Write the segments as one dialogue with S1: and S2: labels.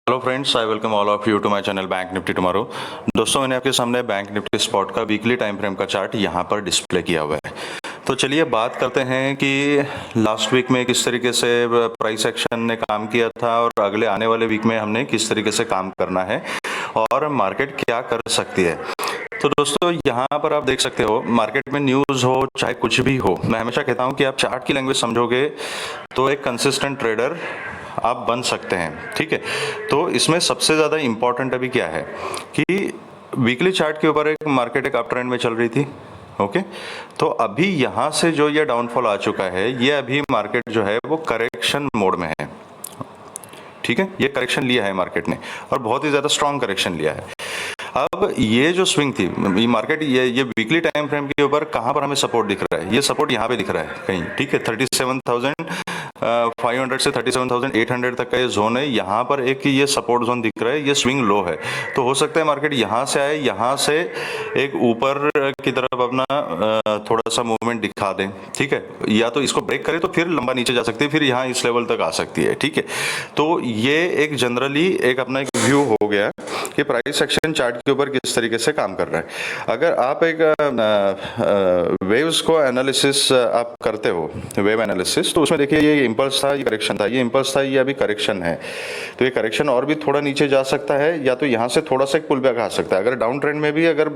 S1: Hello friends, I welcome all of you to my channel Bank Nifty tomorrow. दोस्तों, मैंने आपके सामने Bank Nifty spot का weekly time frame का chart यहाँ पर डिस्प्ले किया हुआ है। तो चलिए बात करते हैं कि लास्ट वीक में किस तरीके से प्राइस एक्शन ने काम किया था और अगले आने वाले वीक में हमने किस तरीके से काम करना है और मार्केट क्या कर सकती है। तो दोस्तों, यहाँ पर आप देख सकते हो, मार्केट में न्यूज़ हो चाहे कुछ भी हो, मैं हमेशा कहता हूँ कि आप चार्ट की लैंग्वेज समझोगे तो एक कंसिस्टेंट ट्रेडर आप बन सकते हैं। ठीक है, तो इसमें सबसे ज़्यादा इम्पॉर्टेंट अभी क्या है कि वीकली चार्ट के ऊपर एक मार्केट एक अप ट्रेंड में चल रही थी। ओके, तो अभी यहाँ से जो ये डाउनफॉल आ चुका है, ये अभी मार्केट जो है वो करेक्शन मोड में है। ठीक है, ये करेक्शन लिया है मार्केट ने और बहुत ही ज़्यादा स्ट्रॉन्ग करेक्शन लिया है। अब ये जो स्विंग थी, ये मार्केट ये वीकली टाइम फ्रेम के ऊपर कहाँ पर हमें सपोर्ट दिख रहा है, ये सपोर्ट यहाँ पे दिख रहा है कहीं। ठीक है, 37,500 से 37,800 तक का ये जोन है। यहाँ पर एक ये सपोर्ट जोन दिख रहा है, ये स्विंग लो है। तो हो सकता है मार्केट यहाँ से आए, यहाँ से एक ऊपर की तरफ अपना थोड़ा सा मूवमेंट दिखा दें। ठीक है, या तो इसको ब्रेक करे तो फिर लंबा नीचे जा सकती है, फिर यहाँ इस लेवल तक आ सकती है। ठीक है, तो ये एक जनरली एक अपना एक व्यू हो गया कि प्राइस एक्शन चार्ट के ऊपर किस तरीके से काम कर रहा है। अगर आप एक वेव्स को एनालिसिस आप करते हो, वेव एनालिसिस, तो उसमें देखिए ये इम्पल्स था, ये करेक्शन था, ये इम्पल्स था, ये अभी करेक्शन है। तो ये करेक्शन और भी थोड़ा नीचे जा सकता है, या तो यहाँ से थोड़ा सा एक पुल बैक आ सकता है। अगर डाउन ट्रेंड में भी अगर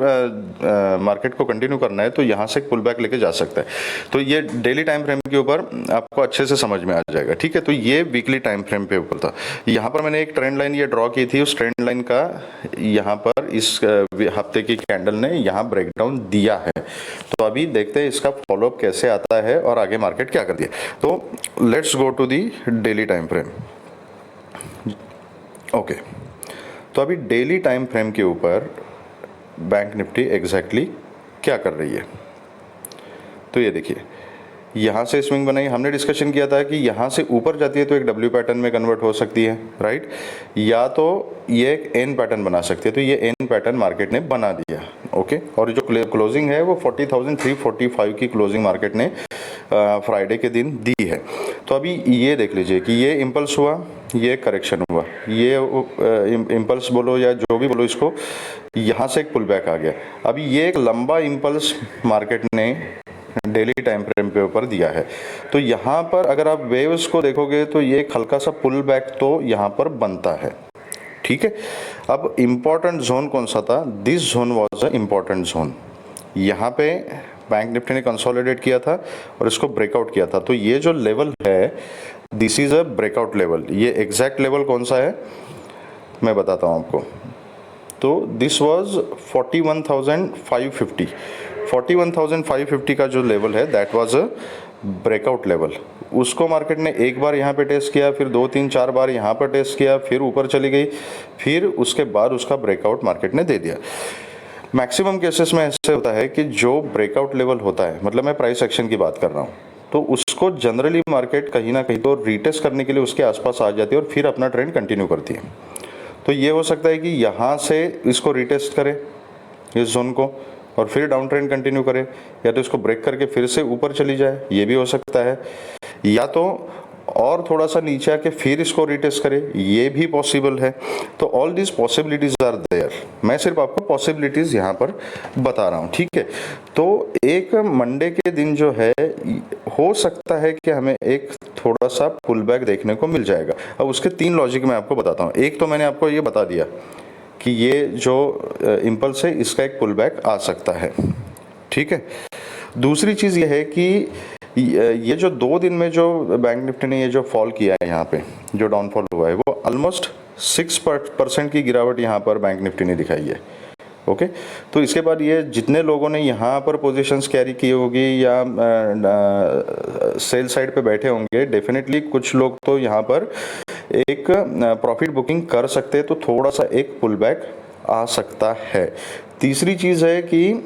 S1: मार्केट को कंटिन्यू करना है तो यहाँ से एक पुल बैक लेके जा सकता है। तो ये डेली टाइम फ्रेम के ऊपर आपको अच्छे से समझ में आ जाएगा। ठीक है, तो ये वीकली टाइम फ्रेम पे ऊपर था। यहाँ पर मैंने एक ट्रेंड लाइन ये ड्रॉ की थी, उस ट्रेंड लाइन का यहाँ पर इस हफ्ते की कैंडल ने यहाँ ब्रेकडाउन दिया है। तो अभी देखते हैं इसका फॉलोअप कैसे आता है और आगे मार्केट क्या कर दिया। तो let's go to the daily time frame. Okay, तो अभी डेली टाइम फ्रेम के ऊपर बैंक निफ्टी एग्जैक्टली क्या कर रही है। तो ये देखिए, यहाँ से स्विंग बनाई, हमने डिस्कशन किया था कि यहाँ से ऊपर जाती है तो एक डब्ल्यू पैटर्न में कन्वर्ट हो सकती है, राइट, या तो ये एक एन पैटर्न बना सकती है। तो ये एन पैटर्न मार्केट ने बना दिया। ओके, और जो क्लोजिंग है वो 40,345 की क्लोजिंग मार्केट ने फ्राइडे के दिन दी है। तो अभी ये देख लीजिए कि ये इम्पल्स हुआ, ये करेक्शन हुआ, ये इम्पल्स बोलो या जो भी बोलो इसको, यहाँ से एक पुल बैक आ गया। अभी ये एक लंबा इम्पल्स मार्केट ने डेली टाइम फ्रेम पे ऊपर दिया है। तो यहाँ पर अगर आप वेव्स को देखोगे तो ये एक हल्का सा पुल बैक तो यहाँ पर बनता है। ठीक है, अब इम्पॉर्टेंट जोन कौन सा था? This zone was a important zone. यहाँ पे बैंक निफ्टी ने कंसोलिडेट किया था और इसको ब्रेकआउट किया था। तो ये जो लेवल है, this is a breakout level. ये एग्जैक्ट लेवल कौन सा है मैं बताता हूँ आपको। तो दिस वाज 41,550। 41,550 का जो लेवल है that was a breakout level. उसको मार्केट ने एक बार यहाँ पे टेस्ट किया, फिर 2-3-4 बार यहाँ पर टेस्ट किया, फिर ऊपर चली गई, फिर उसके बाद उसका ब्रेकआउट मार्केट ने दे दिया। मैक्सिमम केसेस में ऐसे होता है कि जो ब्रेकआउट लेवल होता है, मतलब मैं प्राइस एक्शन की बात कर रहा हूँ, तो उसको जनरली मार्केट कहीं ना कहीं तो रीटेस्ट करने के लिए उसके आसपास आ जाती है और फिर अपना ट्रेंड कंटिन्यू करती है। तो ये हो सकता है कि यहाँ से इसको रीटेस्ट करे इस जोन को और फिर डाउन ट्रेंड कंटिन्यू करे, या तो इसको ब्रेक करके फिर से ऊपर चली जाए, ये भी हो सकता है, या तो और थोड़ा सा नीचे आके फिर इसको रीटेस्ट करे, ये भी पॉसिबल है। तो all this possibilities are there. मैं सिर्फ आपको पॉसिबिलिटीज यहाँ पर बता रहा हूँ। ठीक है, तो एक मंडे के दिन जो है हो सकता है कि हमें एक थोड़ा सा पुल बैक देखने को मिल जाएगा। अब उसके 3 लॉजिक मैं आपको बताता हूँ। एक तो मैंने आपको ये बता दिया कि ये जो इम्पल्स है इसका एक पुल बैक आ सकता है। ठीक है, दूसरी चीज़ ये है कि ये जो 2 दिन में जो बैंक निफ्टी ने ये जो फॉल किया है, यहाँ पे जो डाउनफॉल हुआ है, वो ऑलमोस्ट 6% की गिरावट यहाँ पर बैंक निफ्टी ने दिखाई है। ओके, तो इसके बाद ये जितने लोगों ने यहाँ पर पोजीशंस कैरी की होगी या सेल साइड पे बैठे होंगे, डेफिनेटली कुछ लोग तो यहाँ पर एक प्रॉफिट बुकिंग कर सकते हैं। तो थोड़ा सा एक पुल बैक आ सकता है। तीसरी चीज़ है कि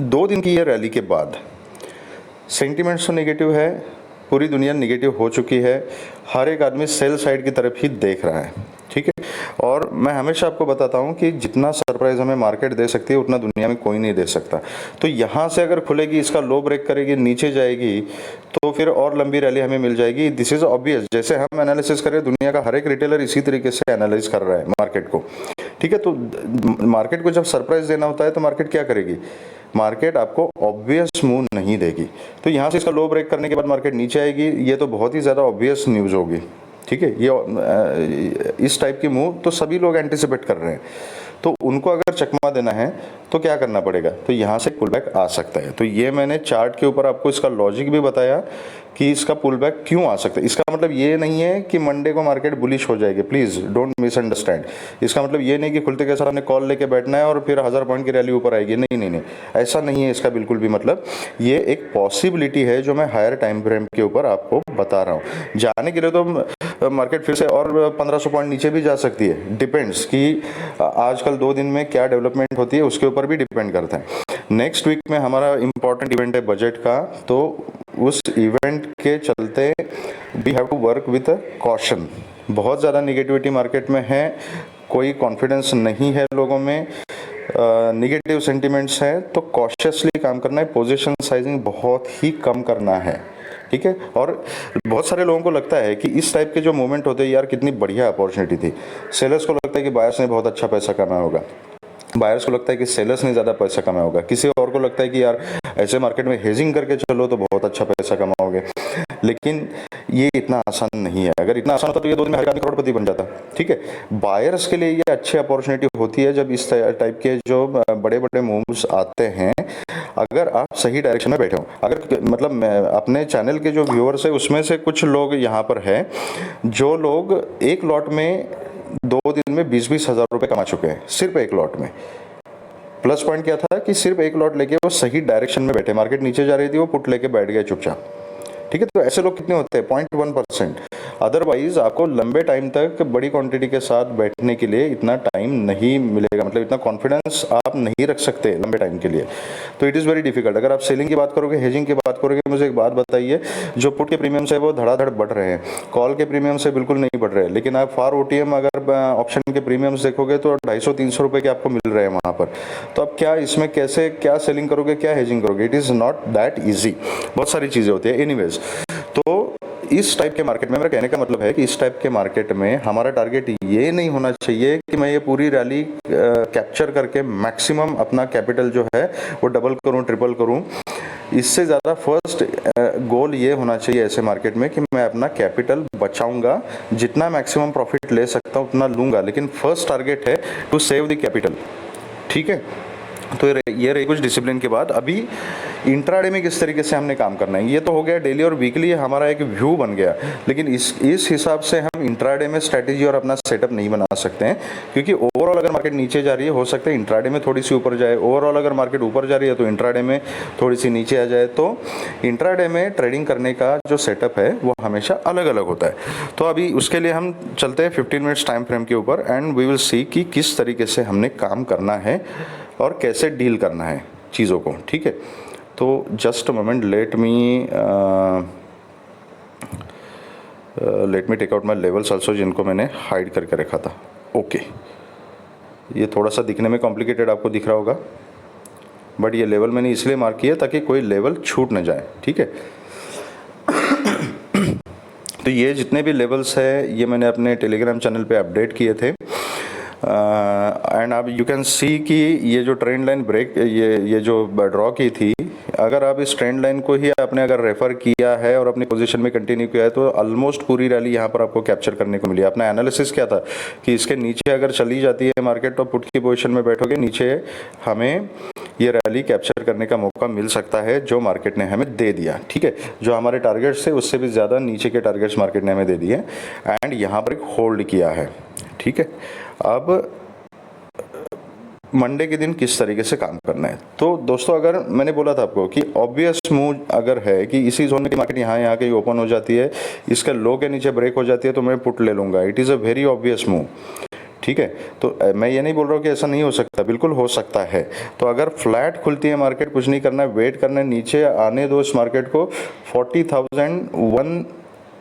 S1: 2 दिन की ये रैली के बाद सेंटिमेंट्स तो नेगेटिव है, पूरी दुनिया नेगेटिव हो चुकी है, हर एक आदमी सेल साइड की तरफ ही देख रहा है। ठीक है, और मैं हमेशा आपको बताता हूँ कि जितना सरप्राइज हमें मार्केट दे सकती है उतना दुनिया में कोई नहीं दे सकता। तो यहाँ से अगर खुलेगी, इसका लो ब्रेक करेगी, नीचे जाएगी, तो फिर और लंबी रैली हमें मिल जाएगी। This is obvious. जैसे हम एनालिसिस करें, दुनिया का हर एक रिटेलर इसी तरीके से एनालाइज कर रहा है मार्केट को, ठीक है। तो मार्केट को जब सरप्राइज देना होता है तो मार्केट क्या करेगी? मार्केट आपको ऑब्वियस मूव नहीं देगी। तो यहाँ से इसका लो ब्रेक करने के बाद मार्केट नीचे आएगी, ये तो बहुत ही ज़्यादा ऑब्वियस न्यूज़ होगी, ठीक है। ये इस टाइप की मूव तो सभी लोग एंटिसिपेट कर रहे हैं। तो उनको अगर चकमा देना है तो क्या करना पड़ेगा? तो यहाँ से पुल बैक आ सकता है। तो ये मैंने चार्ट के ऊपर आपको इसका लॉजिक भी बताया कि इसका पुल बैक क्यों आ सकता है। इसका मतलब ये नहीं है कि मंडे को मार्केट बुलिश हो जाएगी, प्लीज़ डोंट मिसअंडरस्टैंड। इसका मतलब ये नहीं कि खुलते के साथ हमने कॉल लेके बैठना है और फिर 1000 पॉइंट की रैली ऊपर आएगी। नहीं नहीं नहीं, ऐसा नहीं है इसका बिल्कुल भी मतलब। ये एक पॉसिबिलिटी है जो मैं हायर टाइम फ्रेम के ऊपर आपको बता रहा हूँ। जाने के लिए तो मार्केट फिर से और 1500 पॉइंट नीचे भी जा सकती है, डिपेंड्स कि आजकल 2 दिन में क्या डेवलपमेंट होती है, उसके ऊपर भी डिपेंड करता है। नेक्स्ट वीक में हमारा इंपॉर्टेंट इवेंट है बजट का, तो उस इवेंट के चलते we have to work with caution. बहुत ज़्यादा निगेटिविटी मार्केट में है, कोई कॉन्फिडेंस नहीं है लोगों में, निगेटिव सेंटिमेंट्स हैं, तो कॉशियसली काम करना है। पोजीशन साइजिंग बहुत ही कम करना है, ठीक है। और बहुत सारे लोगों को लगता है कि इस टाइप के जो मूवमेंट होते हैं, यार कितनी बढ़िया अपॉर्चुनिटी थी। सेलर्स को लगता है कि बायर्स ने बहुत अच्छा पैसा कमाया होगा, बायर्स को लगता है कि सेलर्स ने ज़्यादा पैसा कमाया होगा, किसी और को लगता है कि यार ऐसे मार्केट में हेजिंग करके चलो तो बहुत अच्छा पैसा कमाओगे। लेकिन ये इतना आसान नहीं है। अगर इतना आसान होता तो ये 2 दिन में हर आदमी करोड़पति बन जाता, ठीक है। बायर्स के लिए ये अच्छी अपॉर्चुनिटी होती है जब इस टाइप के जो बड़े बड़े मूव्स आते हैं, अगर आप सही डायरेक्शन में बैठे हो। अगर मतलब अपने चैनल के जो व्यूअर्स है उसमें से कुछ लोग यहाँ पर हैं जो लोग एक लॉट में 2 दिन में 20-20 हज़ार रुपये कमा चुके हैं, सिर्फ एक लॉट में। प्लस पॉइंट क्या था कि सिर्फ एक लॉट लेके वो सही डायरेक्शन में बैठे, मार्केट नीचे जा रही थी, वो पुट लेके बैठ गए चुपचाप, ठीक है। तो ऐसे लोग कितने होते हैं? 0.1%। अदरवाइज आपको लंबे टाइम तक बड़ी क्वांटिटी के साथ बैठने के लिए इतना टाइम नहीं मिलेगा, मतलब इतना कॉन्फिडेंस आप नहीं रख सकते लंबे टाइम के लिए। तो इट इज़ वेरी डिफिकल्ट। अगर आप सेलिंग की बात करोगे, हेजिंग की बात करोगे, मुझे एक बात बताइए, जो पुट के प्रीमियम्स है वो धड़ाधड़ बढ़ रहे हैं, कॉल के प्रीमियम से बिल्कुल नहीं बढ़ रहे हैं। लेकिन आप फार ओटीएम अगर ऑप्शन के प्रीमियम्स देखोगे तो 250-300 रुपये के आपको मिल रहे हैं वहाँ पर। तो आप क्या इसमें कैसे क्या सेलिंग करोगे, क्या हेजिंग करोगे? It is not that easy. बहुत सारी चीज़ें होती है। एनीवेज, तो इस टाइप के मार्केट में मेरा कहने का मतलब है कि इस टाइप के मार्केट में हमारा टारगेट ये नहीं होना चाहिए कि मैं ये पूरी रैली कैप्चर करके मैक्सिमम अपना कैपिटल जो है वो डबल करूं, ट्रिपल करूं। इससे ज़्यादा फर्स्ट गोल ये होना चाहिए ऐसे मार्केट में कि मैं अपना कैपिटल बचाऊंगा, जितना मैक्सिमम प्रॉफिट ले सकता हूं उतना लूंगा, लेकिन फर्स्ट टारगेट है टू सेव द कैपिटल, ठीक है। तो ये रही कुछ डिसिप्लिन के बाद। अभी इंट्राडे में किस तरीके से हमने काम करना है, ये तो हो गया डेली और वीकली हमारा एक व्यू बन गया। लेकिन इस हिसाब से हम इंट्राडे में स्ट्रैटेजी और अपना सेटअप नहीं बना सकते हैं, क्योंकि ओवरऑल अगर मार्केट नीचे जा रही है, हो सकता है इंट्राडे में थोड़ी सी ऊपर जाए। ओवरऑल अगर मार्केट ऊपर जा रही है तो इंट्राडे में थोड़ी सी नीचे आ जाए। तो इंट्राडे में ट्रेडिंग करने का जो सेटअप है वो हमेशा अलग अलग होता है। तो अभी उसके लिए हम चलते हैं 15 मिनट्स टाइम फ्रेम के ऊपर, एंड वी विल सी कि किस तरीके से हमने काम करना है और कैसे डील करना है चीज़ों को, ठीक है। तो just a moment, let me take out my levels also, जिनको मैंने हाइड करके रखा था। ओके, ये थोड़ा सा दिखने में कॉम्प्लिकेटेड आपको दिख रहा होगा, बट ये लेवल मैंने इसलिए मार्क किया ताकि कोई लेवल छूट न जाए, ठीक है। तो ये जितने भी लेवल्स है ये मैंने अपने टेलीग्राम चैनल पे अपडेट किए थे, एंड अब यू कैन सी कि ये जो ट्रेंड लाइन ब्रेक, ये जो ड्रॉ की थी, अगर आप इस ट्रेंड लाइन को ही आपने अगर रेफर किया है और अपनी पोजीशन में कंटिन्यू किया है तो ऑलमोस्ट पूरी रैली यहाँ पर आपको कैप्चर करने को मिली। अपना एनालिसिस क्या था कि इसके नीचे अगर चली जाती है मार्केट तो पुट की पोजीशन में बैठोगे, नीचे हमें ये रैली कैप्चर करने का मौका मिल सकता है जो मार्केट ने हमें दे दिया, ठीक है। जो हमारे टारगेट्स थे उससे भी ज़्यादा नीचे के टारगेट्स मार्केट ने हमें दे दिए एंड यहाँ पर एक होल्ड किया है, ठीक है। अब मंडे के दिन किस तरीके से काम करना है, तो दोस्तों अगर मैंने बोला था आपको कि ऑब्वियस मूव अगर है कि इसी जोन की मार्केट यहाँ कहीं ओपन हो जाती है, इसका लो के नीचे ब्रेक हो जाती है तो मैं पुट ले लूँगा। It is a very obvious move, ठीक है। तो मैं ये नहीं बोल रहा हूँ कि ऐसा नहीं हो सकता, बिल्कुल हो सकता है। तो अगर फ्लैट खुलती है मार्केट, कुछ नहीं करना है, वेट करना है, नीचे आने दो इस मार्केट को 40,001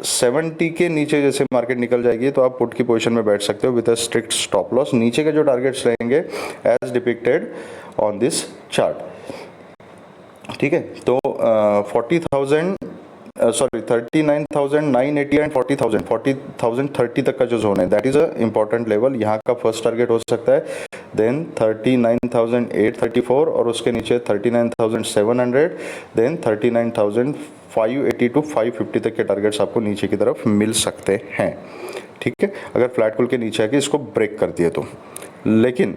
S1: 70 के नीचे जैसे मार्केट निकल जाएगी तो आप पुट की पोजीशन में बैठ सकते हो with a strict stop loss. नीचे के जो टारगेट्स रहेंगे as depicted on this chart, ठीक है। तो 40,000 सॉरी 39,980 एंड 40,030 तक का जो जोन है that is a important level, यहाँ का फर्स्ट टारगेट हो सकता है। देन 39,834 और उसके नीचे 39,700, देन 39,580 टू 550 तक के टारगेट्स आपको नीचे की तरफ मिल सकते हैं, ठीक है, अगर फ्लैट खुल के नीचे आके इसको ब्रेक करती है तो। लेकिन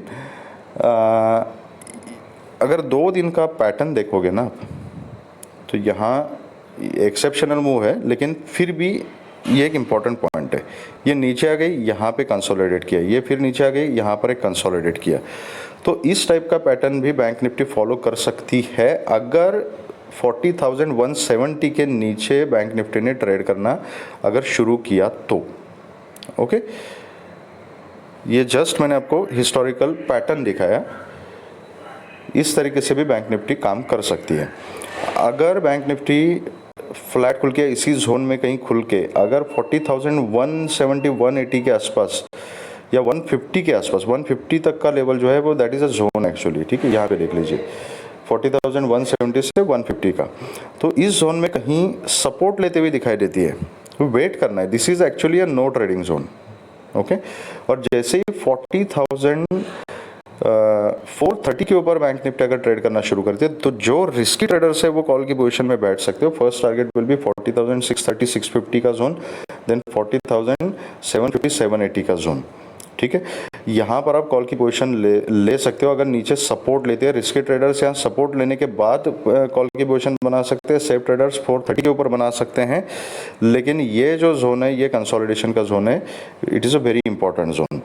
S1: अगर 2 दिन का पैटर्न देखोगे ना तो यहाँ एक्सेप्शनल मूव है, लेकिन फिर भी ये एक इम्पॉर्टेंट पॉइंट है। ये नीचे आ गई, यहाँ पे कंसोलिडेट किया, ये फिर नीचे आ गई, यहाँ पर एक कंसोलिडेट किया। तो इस टाइप का पैटर्न भी बैंक निफ्टी फॉलो कर सकती है अगर 40,170 के नीचे बैंक निफ्टी ने ट्रेड करना अगर शुरू किया तो। ओके, ये जस्ट मैंने आपको हिस्टोरिकल पैटर्न दिखाया, इस तरीके से भी बैंक निफ्टी काम कर सकती है। अगर बैंक निफ्टी फ्लैट खुल के इसी जोन में कहीं खुल के अगर 40,170 180 के आसपास या 150 के आसपास, 150 तक का लेवल जो है वो that is a zone actually, ठीक है, यहाँ पे देख लीजिए 40,170 से 150 का, तो इस जोन में कहीं सपोर्ट लेते हुए दिखाई देती है तो वेट करना है। This is actually a no trading zone, okay. और जैसे ही 40,430 के ऊपर बैंक निफ्टी अगर ट्रेड करना शुरू करते हैं तो जो रिस्की ट्रेडर्स है वो कॉल की पोजीशन में बैठ सकते हो। फर्स्ट टारगेट विल बी 40,630 650 का जोन, देन 40,750 780 का जोन, ठीक है। यहाँ पर आप कॉल की पोजीशन ले सकते हो। अगर नीचे सपोर्ट लेते हैं रिस्की ट्रेडर्स, यहाँ सपोर्ट लेने के बाद कॉल की पोजीशन बना सकते हैं। सेफ ट्रेडर्स 430 के ऊपर बना सकते हैं। लेकिन ये जो जोन है ये कंसोलिडेशन का जोन है, it is a very important zone.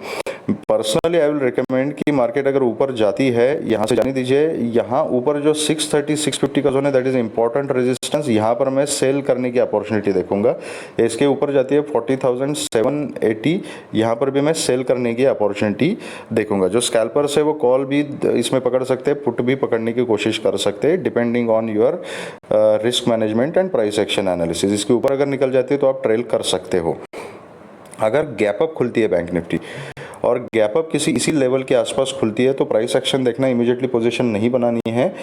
S1: Personally I will recommend कि मार्केट अगर ऊपर जाती है, यहाँ से जाने दीजिए, यहाँ ऊपर जो 630 650 का जोन है दैट इज इंपॉर्टेंट रेजिस्टेंस, यहाँ पर मैं सेल करने की अपॉर्चुनिटी देखूंगा। इसके ऊपर जाती है 40,780, यहाँ पर भी मैं सेल करने की अपॉर्चुनिटी देखूंगा। जो स्कैल्पर्स है वो कॉल भी इसमें पकड़ सकते हैं, पुट भी पकड़ने की कोशिश कर सकते हैं, depending on your risk management and price action analysis. इसके ऊपर अगर निकल जाती है तो आप ट्रेल कर सकते हो। अगर गैप अप खुलती है बैंक निफ्टी और गैप अप किसी इसी लेवल के आसपास खुलती है तो प्राइस एक्शन देखना, इमीडिएटली पोजीशन नहीं बनानी है।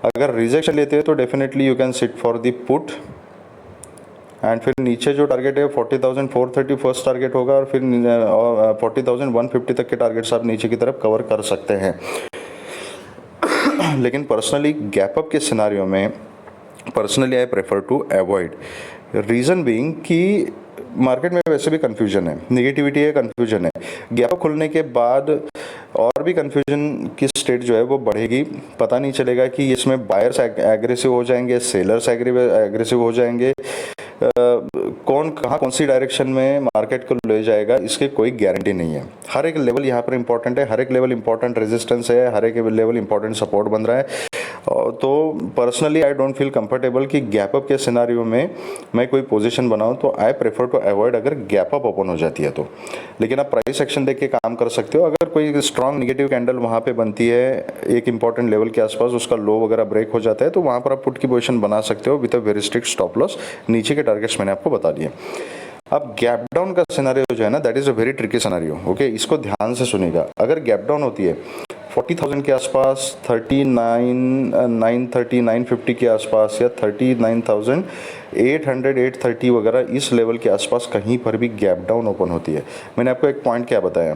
S1: अगर रिजेक्शन लेते हैं तो definitely you can sit for the put, and फिर नीचे जो टारगेट है 40,430 फर्स्ट टारगेट होगा और फिर 40,150 तक के टारगेट्स आप नीचे की तरफ कवर कर सकते हैं। लेकिन पर्सनली गैप अप के सिनारियो में personally I prefer to avoid, reason being कि मार्केट में वैसे भी कन्फ्यूजन है, नेगेटिविटी है, कन्फ्यूजन है। गैप खुलने के बाद और भी कन्फ्यूजन की स्टेट जो है वो बढ़ेगी। पता नहीं चलेगा कि इसमें बायर्स एग्रेसिव हो जाएंगे, सेलर्स एग्रेसिव हो जाएंगे, कौन सी डायरेक्शन में मार्केट को ले जाएगा इसकी कोई गारंटी नहीं है। हर एक लेवल यहाँ पर इंपॉर्टेंट है, हर एक लेवल इंपॉर्टेंट रेजिस्टेंस है, हर एक लेवल इंपॉर्टेंट सपोर्ट बन रहा है। तो personally I don't feel comfortable कि गैप अप के सिनारियो में मैं कोई पोजीशन बनाऊं, तो आई प्रेफर टू अवॉइड अगर गैप अप ओपन हो जाती है तो। लेकिन आप प्राइस एक्शन देख के काम कर सकते हो। अगर कोई स्ट्रांग नेगेटिव कैंडल वहाँ पे बनती है एक इंपॉर्टेंट लेवल के आसपास, उसका लो वगैरह ब्रेक हो जाता है तो वहाँ पर आप पुट की पोजीशन बना सकते हो with a very strict stop loss. नीचे के टारगेट्स मैंने आपको बता दिए। अब गैप डाउन का सिनारियो जो है ना that is a very tricky scenario, okay. इसको ध्यान से सुनिएगा। अगर गैप डाउन होती है 40,000 के आसपास, 39,930 950 के आसपास या 39,800 830 वगैरह इस लेवल के आसपास कहीं पर भी गैप डाउन ओपन होती है, मैंने आपको एक पॉइंट क्या बताया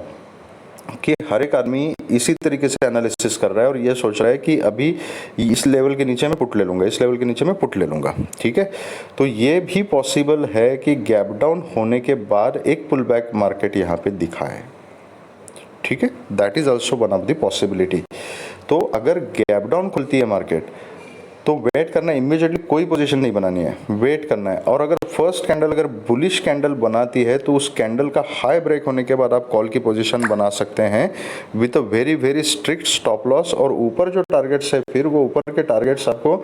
S1: कि हर एक आदमी इसी तरीके से एनालिसिस कर रहा है और ये सोच रहा है कि अभी इस लेवल के नीचे मैं पुट ले लूँगा, इस लेवल के नीचे मैं पुट ले लूँगा, ठीक है। तो ये भी पॉसिबल है कि गैप डाउन होने के बाद एक पुल बैक मार्केट यहाँ पे दिखाए, ठीक है। That is also one of the possibility. तो अगर गैप डाउन खुलती है मार्केट तो वेट करना है, इमीडिएटली कोई पोजीशन नहीं बनानी है, वेट करना है। और अगर फर्स्ट कैंडल अगर बुलिश कैंडल बनाती है तो उस कैंडल का हाई ब्रेक होने के बाद आप कॉल की पोजीशन बना सकते हैं with a very very strict stop loss. और ऊपर जो टारगेट्स है फिर वो ऊपर के टारगेट्स आपको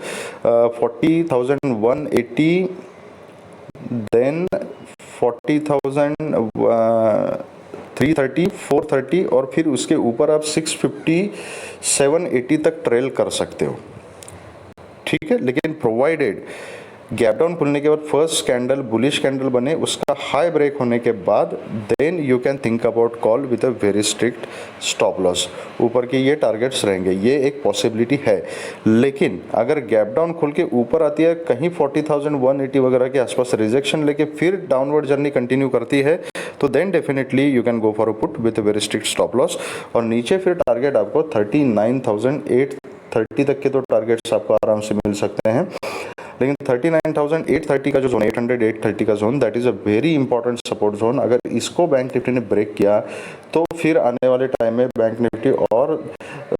S1: 40,180, देन 40,330 430 और फिर उसके ऊपर आप 650 780 तक ट्रेल कर सकते हो, ठीक है। लेकिन प्रोवाइडेड गैप डाउन खुलने के बाद फर्स्ट कैंडल बुलिश कैंडल बने, उसका हाई ब्रेक होने के बाद then you can think about call with a very strict stop loss. ऊपर के ये टारगेट्स रहेंगे, ये एक पॉसिबिलिटी है। लेकिन अगर गैप डाउन खुल के ऊपर आती है कहीं 40,180 वगैरह के आसपास रिजेक्शन लेके फिर डाउनवर्ड जर्नी कंटिन्यू करती है, तो then definitely you can go for a put with a very strict stop loss. और नीचे फिर टारगेट आपको 39,830 तक के तो टारगेट्स आपको आराम से मिल सकते हैं। लेकिन 39,830 का जो जोन 800-830 का zone, that is a very important support zone. अगर इसको बैंक निफ्टी ने ब्रेक किया तो फिर आने वाले टाइम में बैंक निफ्टी और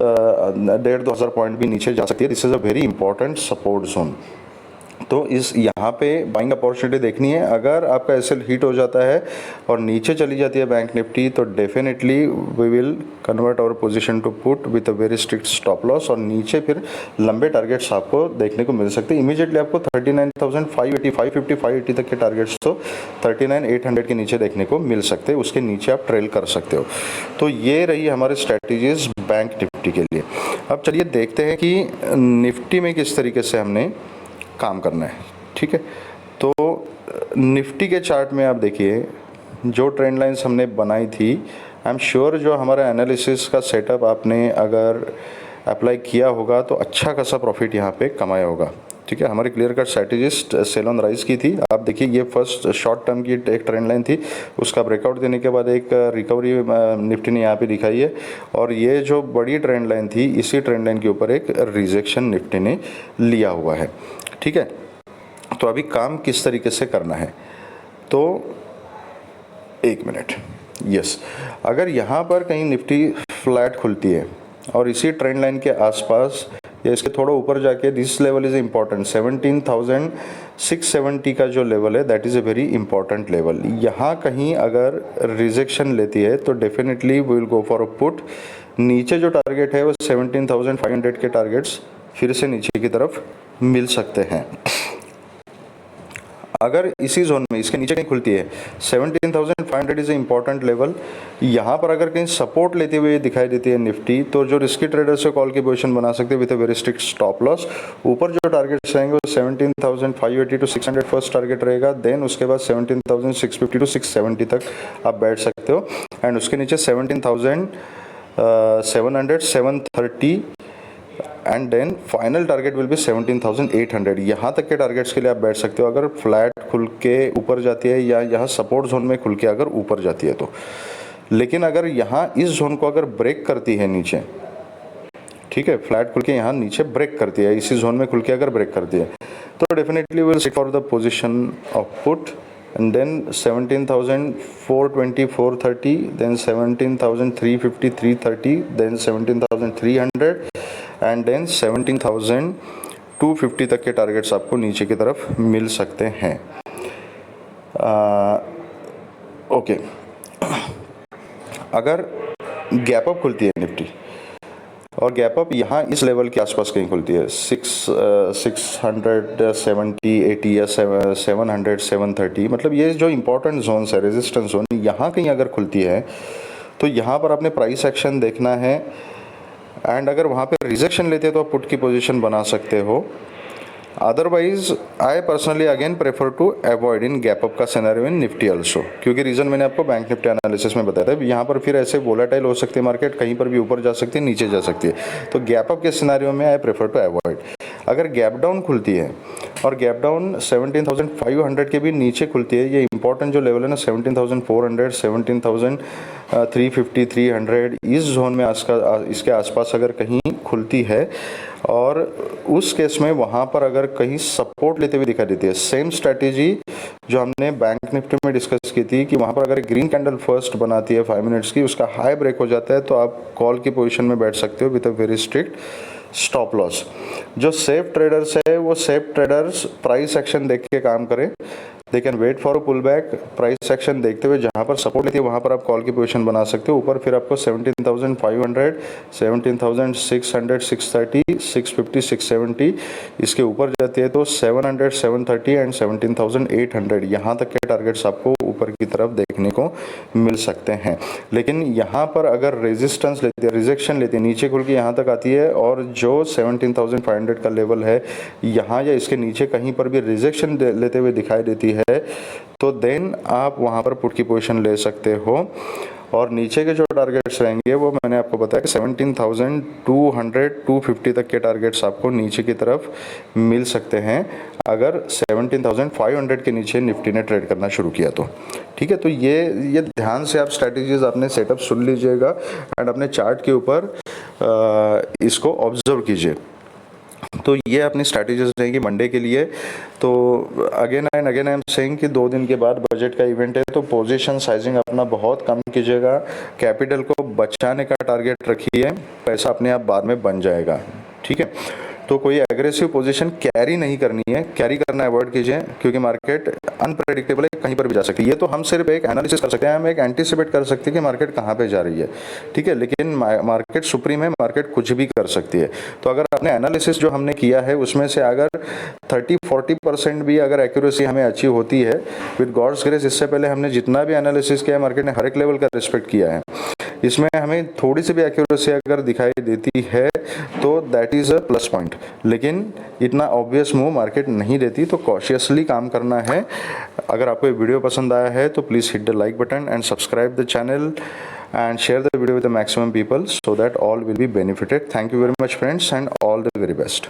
S1: 1,500-2,000 पॉइंट भी नीचे जा सकती है। This is a very important support zone. तो इस यहाँ पे बाइंग अपॉर्चुनिटी देखनी है। अगर आपका एसएल हिट हो जाता है और नीचे चली जाती है बैंक निफ्टी, तो definitely we will convert our position to put with a very strict stop loss, और नीचे फिर लंबे टारगेट्स आपको देखने को मिल सकते हैं। इमीडिएटली आपको 39,580, 550, 580 तक के टारगेट्स तो 39,800 के नीचे देखने को मिल सकते हैं, उसके नीचे आप ट्रेल कर सकते हो। तो ये रही हमारे स्ट्रैटेजीज बैंक निफ्टी के लिए। अब चलिए देखते हैं कि निफ्टी में किस तरीके से हमने काम करना है। ठीक है, तो निफ्टी के चार्ट में आप देखिए जो ट्रेंड लाइंस हमने बनाई थी, आई एम श्योर जो हमारा एनालिसिस का सेटअप आपने अगर अप्लाई किया होगा तो अच्छा खासा प्रॉफिट यहाँ पे कमाया होगा। ठीक है, हमारी clear cut strategist sell on rise की थी। आप देखिए ये फर्स्ट शॉर्ट टर्म की एक ट्रेंड लाइन थी, उसका ब्रेकआउट देने के बाद एक रिकवरी निफ्टी ने यहाँ पे दिखाई है, और ये जो बड़ी ट्रेंड लाइन थी इसी ट्रेंड लाइन के ऊपर एक रिजेक्शन निफ्टी ने लिया हुआ है। ठीक है, तो अभी काम किस तरीके से करना है, तो एक मिनट, यस, अगर यहाँ पर कहीं निफ्टी फ्लैट खुलती है और इसी ट्रेंड लाइन के आसपास या इसके थोड़ा ऊपर जाके, दिस लेवल इज़ इम्पॉर्टेंट, 17,670 का जो लेवल है that is a very important level. यहाँ कहीं अगर रिजेक्शन लेती है तो definitely we will go for a put. नीचे जो टारगेट है वो 17,500 के टारगेट्स फिर से नीचे की तरफ मिल सकते हैं। अगर इसी जोन में इसके नीचे कहीं खुलती है 17,500 इज ए इंपॉर्टेंट लेवल, यहाँ पर अगर कहीं सपोर्ट लेते हुए दिखाई देती है निफ्टी, तो जो रिस्की ट्रेडर्स है कॉल की पोजीशन बना सकते हैं with a very strict stop loss. ऊपर जो टारगेट्स रहेंगे वो 17,580 टू 600 फर्स्ट टारगेट रहेगा, देन उसके बाद 17,650 टू 670 तक आप बैठ सकते हो, एंड उसके नीचे 17,700, 730 and then final target will be 17,800। यहाँ तक के टारगेट्स के लिए आप बैठ सकते हो अगर फ्लैट खुल के ऊपर जाती है या यहाँ सपोर्ट जोन में खुल के अगर ऊपर जाती है तो। लेकिन अगर यहाँ इस जोन को अगर ब्रेक करती है नीचे, ठीक है, फ्लैट खुल के यहाँ नीचे ब्रेक करती है, इसी जोन में खुल के अगर ब्रेक करती है, तो definitely will sit for the position of put, and then 17,420, 430, then 17,350, 330, then 17,300 and then 17,250 तक के टारगेट्स आपको नीचे की तरफ मिल सकते हैं। ओके, अगर गैप अप खुलती है निफ्टी और गैप अप यहाँ इस लेवल के आसपास कहीं खुलती है 670, 80 या 700, 730, मतलब ये जो इंपॉर्टेंट जोन्स है रेजिस्टेंस जोन, यहाँ कहीं अगर खुलती है तो यहाँ पर आपने प्राइस एक्शन देखना है, एंड अगर वहाँ पे रिजेक्शन लेते हैं तो आप पुट की पोजीशन बना सकते हो। Otherwise I personally again prefer to avoid in gap up का सिनेरियो इन निफ्टी ऑल्सो, क्योंकि रीज़न मैंने आपको बैंक निफ्टी एनालिसिस में बताया था। यहाँ पर फिर ऐसे वोलेटाइल हो सकती है मार्केट, कहीं पर भी ऊपर जा सकती है, नीचे जा सकती है, तो गैप अप के सिनेरियो में आई प्रेफर टू अवॉइड। अगर गैप डाउन खुलती है और गैप डाउन 17,500 के भी नीचे खुलती है, ये इंपॉर्टेंट जो लेवल है ना 17,400, 17,350, 300, इस जोन में इसके आसपास अगर कहीं खुलती है और उस केस में वहाँ पर अगर कहीं सपोर्ट लेते हुए दिखाई देती है, सेम स्ट्रैटेजी जो हमने बैंक निफ्टी में डिस्कस की थी कि वहाँ पर अगर ग्रीन कैंडल फर्स्ट बनाती है 5 मिनट्स की, उसका हाई ब्रेक हो जाता है तो आप कॉल की पोजीशन में बैठ सकते हो with a very strict stop loss. जो सेफ ट्रेडर्स है वो सेफ ट्रेडर्स प्राइस एक्शन देख के काम करें, they can wait for a pull back, price action देखते हुए जहाँ पर सपोर्ट लेती है वहाँ पर आप कॉल की पोजीशन बना सकते हो। ऊपर फिर आपको 17,500, 17,600, 630, 650, 670, इसके ऊपर जाती है तो 700, 730 एंड 17,800, यहाँ तक के टारगेट्स आपको ऊपर की तरफ देखने को मिल सकते हैं। लेकिन यहाँ पर अगर रेजिस्टेंस लेती है, रिजेक्शन लेती है, नीचे खुल के यहाँ तक आती है और जो 17,500 का लेवल है यहाँ या इसके नीचे कहीं पर भी रिजेक्शन लेते हुए दिखाई देती है तो देन आप वहाँ पर पुट की पोजीशन ले सकते हो। और नीचे के जो टारगेट्स रहेंगे वो मैंने आपको बताया कि 17,200 250 तक के टारगेट्स आपको नीचे की तरफ मिल सकते हैं अगर 17,500 के नीचे निफ्टी ने ट्रेड करना शुरू किया तो। ठीक है, तो ये ध्यान से आप स्ट्रैटेजीज अपने सेटअप सुन लीजिएगा एंड अपने चार्ट के ऊपर इसको ऑब्जर्व कीजिए। तो ये अपनी स्ट्रैटेजीज रहेगी मंडे के लिए। तो again and again I am saying कि 2 दिन के बाद बजट का इवेंट है तो पोजीशन साइजिंग अपना बहुत कम कीजिएगा, कैपिटल को बचाने का टारगेट रखिए, पैसा अपने आप बाद में बन जाएगा। ठीक है, तो कोई एग्रेसिव पोजीशन कैरी नहीं करनी है, कैरी करना अवॉइड कीजिए क्योंकि मार्केट अनप्रेडिक्टेबल है, कहीं पर भी जा सकती है। ये तो हम सिर्फ एक एनालिसिस कर सकते हैं, हम एक एंटीसिपेट कर सकते हैं कि मार्केट कहाँ पे जा रही है। ठीक है, लेकिन मार्केट सुप्रीम है, मार्केट कुछ भी कर सकती है। तो अगर अपने एनालिसिस जो हमने किया है उसमें से अगर 30-40% भी अगर एक्यूरेसी हमें अचीव होती है विद गॉड्स ग्रेस, इससे पहले हमने जितना भी एनालिसिस किया है मार्केट ने हर एक लेवल का रिस्पेक्ट किया है, इसमें हमें थोड़ी सी भी एक्यूरेसी अगर दिखाई देती है तो that is a plus point. लेकिन इतना ऑब्वियस मूव मार्केट नहीं देती, तो कॉशियसली काम करना है। अगर आपको ये वीडियो पसंद आया है तो please hit the like button and subscribe the channel and share the video with the maximum people so that all will be benefited. Thank you very much friends and all the very best.